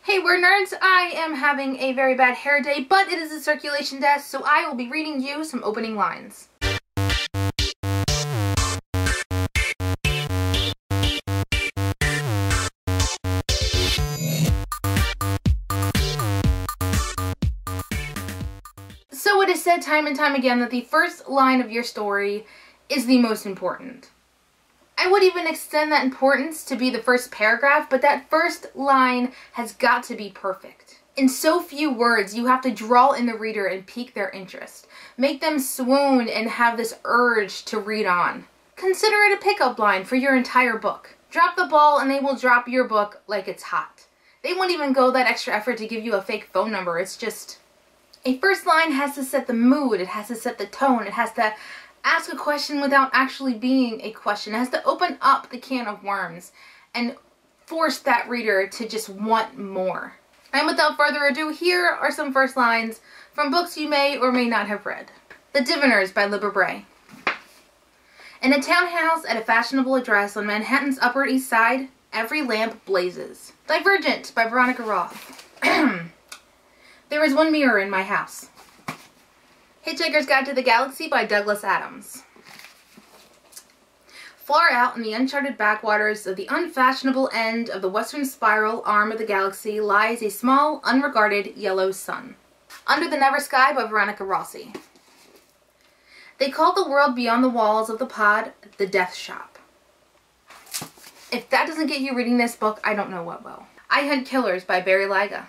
Hey WordNerds, I am having a very bad hair day, but it is a circulation test, so I will be reading you some opening lines. So it is said time and time again that the first line of your story is the most important. I would even extend that importance to be the first paragraph, but that first line has got to be perfect. In so few words, you have to draw in the reader and pique their interest. Make them swoon and have this urge to read on. Consider it a pickup line for your entire book. Drop the ball and they will drop your book like it's hot. They won't even go that extra effort to give you a fake phone number. It's just, a first line has to set the mood, it has to set the tone, it has to ask a question without actually being a question. It has to open up the can of worms and force that reader to just want more. And without further ado, here are some first lines from books you may or may not have read. The Diviners by Libba Bray. In a townhouse at a fashionable address on Manhattan's Upper East Side, every lamp blazes. Divergent by Veronica Roth. There is one mirror in my house. Hitchhiker's Guide to the Galaxy by Douglas Adams. Far out in the uncharted backwaters of the unfashionable end of the western spiral arm of the galaxy lies a small, unregarded yellow sun. Under the Never Sky by Veronica Rossi. They call the world beyond the walls of the pod the Death Shop. If that doesn't get you reading this book, I don't know what will. I Hunt Killers by Barry Lyga.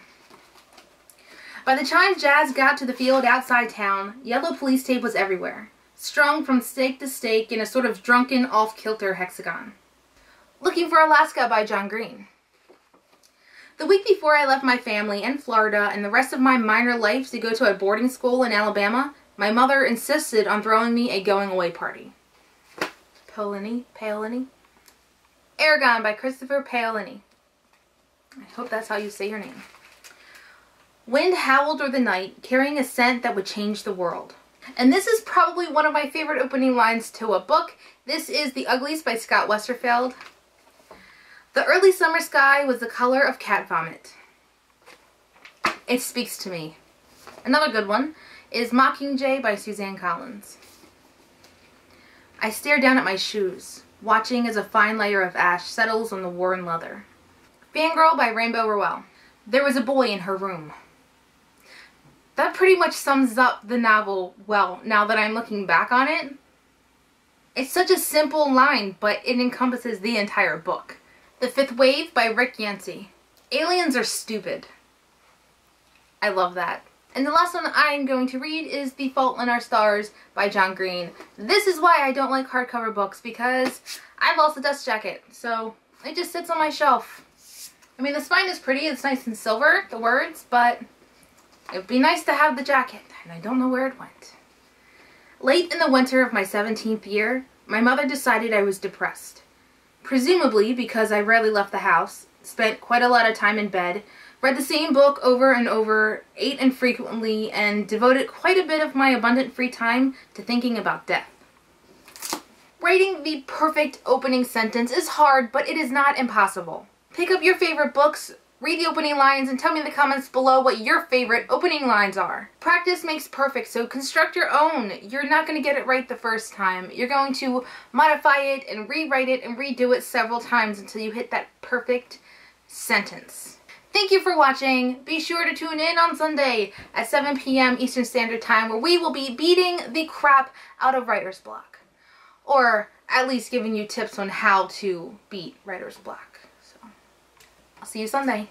By the time Jazz got to the field outside town, yellow police tape was everywhere, strung from stake to stake in a sort of drunken, off-kilter hexagon. Looking for Alaska by John Green. The week before I left my family and Florida and the rest of my minor life to go to a boarding school in Alabama, my mother insisted on throwing me a going-away party. Paolini? Aragon by Christopher Paolini. I hope that's how you say your name. Wind howled through the night, carrying a scent that would change the world. And this is probably one of my favorite opening lines to a book. This is The Uglies by Scott Westerfeld. The early summer sky was the color of cat vomit. It speaks to me. Another good one is Mockingjay by Suzanne Collins. I stare down at my shoes, watching as a fine layer of ash settles on the worn leather. Fangirl by Rainbow Rowell. There was a boy in her room. That pretty much sums up the novel well, now that I'm looking back on it. It's such a simple line, but it encompasses the entire book. The Fifth Wave by Rick Yancey. Aliens are stupid. I love that. And the last one I'm going to read is The Fault in Our Stars by John Green. This is why I don't like hardcover books, because I lost a dust jacket, so it just sits on my shelf. I mean, the spine is pretty, it's nice and silver, the words, but it would be nice to have the jacket, and I don't know where it went. Late in the winter of my 17th year, my mother decided I was depressed. Presumably because I rarely left the house, spent quite a lot of time in bed, read the same book over and over, ate infrequently, and devoted quite a bit of my abundant free time to thinking about death. Writing the perfect opening sentence is hard, but it is not impossible. Pick up your favorite books, read the opening lines, and tell me in the comments below what your favorite opening lines are. Practice makes perfect, so construct your own. You're not going to get it right the first time. You're going to modify it and rewrite it and redo it several times until you hit that perfect sentence. Thank you for watching. Be sure to tune in on Sunday at 7 p.m. Eastern Standard Time, where we will be beating the crap out of writer's block. Or at least giving you tips on how to beat writer's block. I'll see you Sunday.